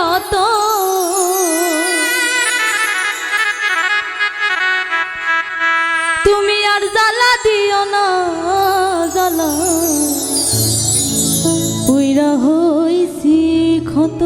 বিরত তুমি আর জ্বালা দিও না জ্বালা পুইরা হইছি ক্ষত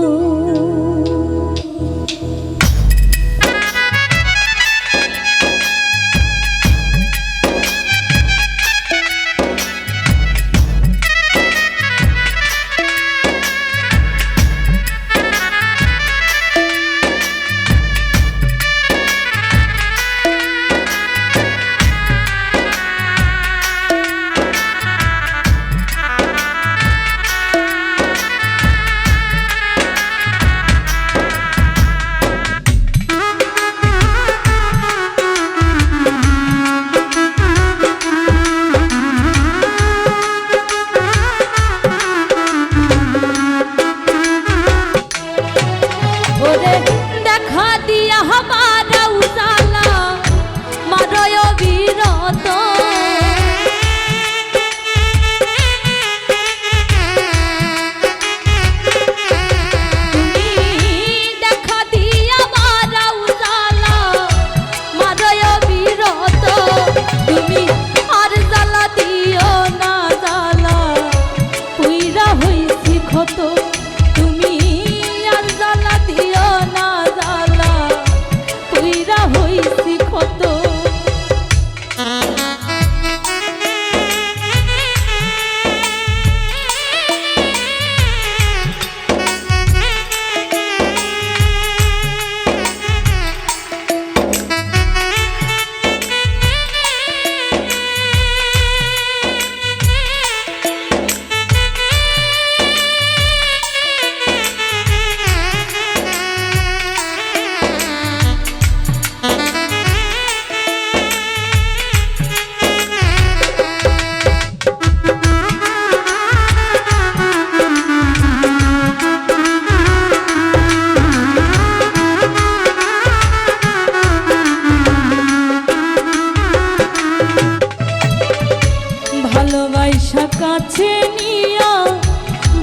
কাছে নিয়া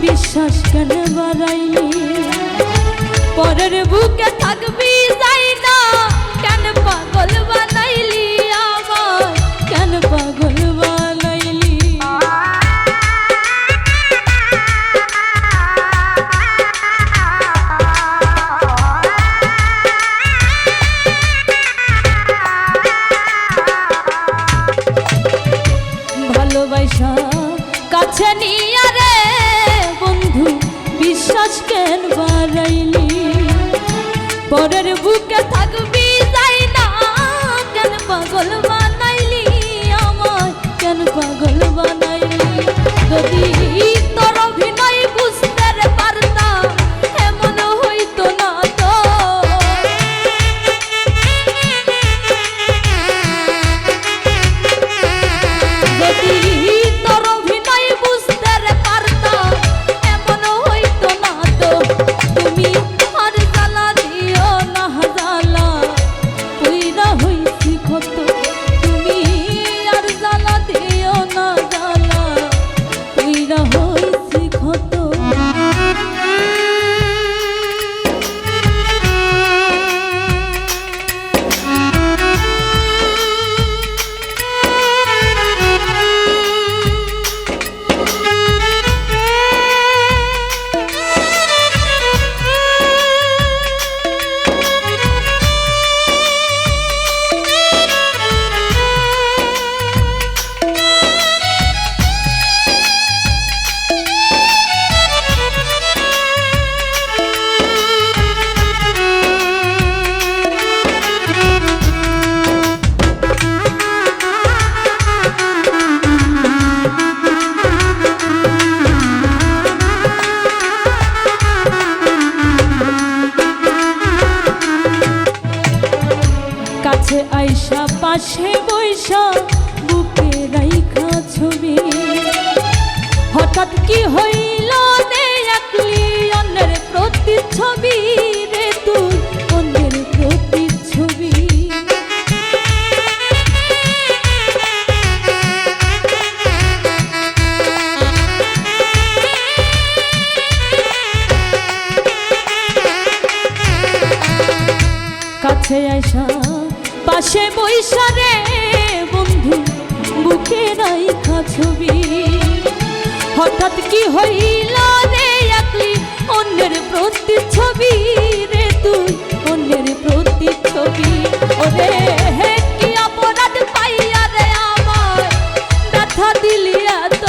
বিশ্বাস কেন বাড়াইলি পরের বুকে থাকবি যাই না কেন পাগল বানাইলি আমার কেন পাগল বানাইলি ভালোবাসা কাছে নিয়া রে বন্ধু বিশ্বাস কেন বাড়াইলি পরের বুকে থাকবি যাই না কেন পাগল বানাইলি আমায় কেন পাগল বানাইলি যদি তোর অভিনয় বুঝতে পারতাম এমন হইতো না তো যদি আইসা পাশে বৈশা বুকে রাইখা ছবি হঠাৎ কি হইল দেখলি অন্যের প্রতিচ্ছবি রে তুই অন্যের প্রতিচ্ছবি পাশে বৈশা রে বন্ধু বুকে রাইখা ছবি হঠাৎ কি হইল রে একলি অন্যের প্রতিচ্ছবি রে তুই অন্যের প্রতিচ্ছবি ওরে হে কি অপরাধ পাইয়া রে আমার ব্যথা দিলি এত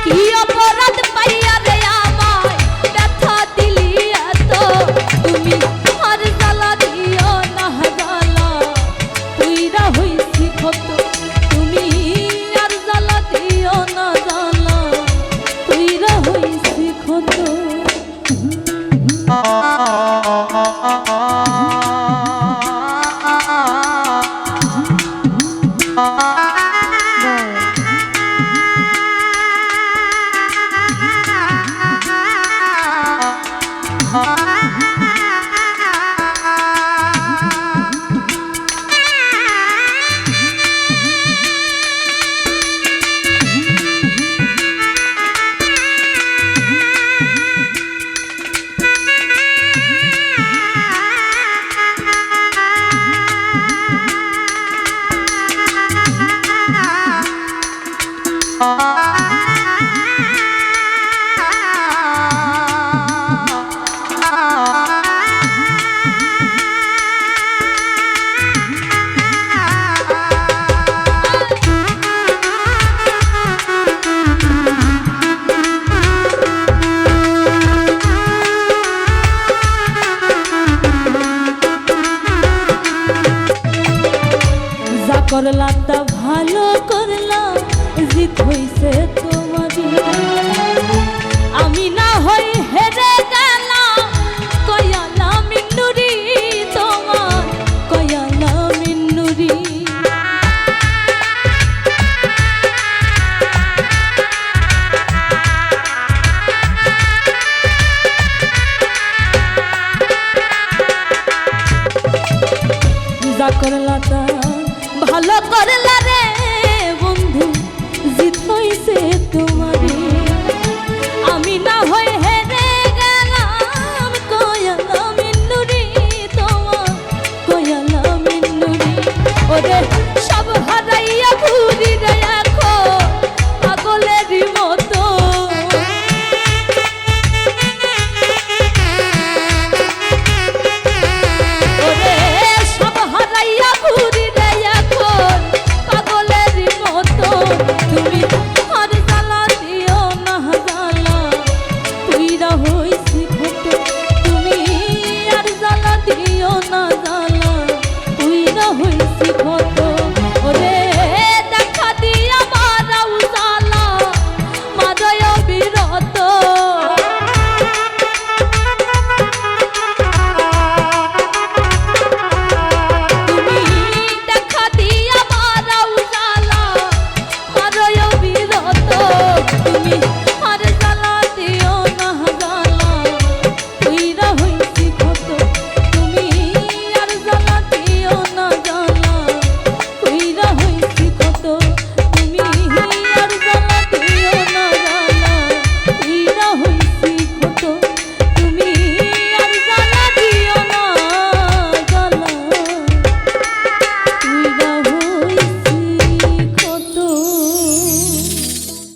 কি অপরাধ পাইয়া রে আমার ব্যথা দিলি এত তুমি আর জ্বালা দিও না জ্বালা তুইরা হইছি কত তুমি আর জ্বালা দিও না জ্বালা তুইরা হইছি কত করলা তা ভালো করলা জিত হইছে তোমারই আমি না হই হেরে গেলাম কয়ালা মিন্নুরি তোমার কয়ালা মিন্নুরি যা করলা তা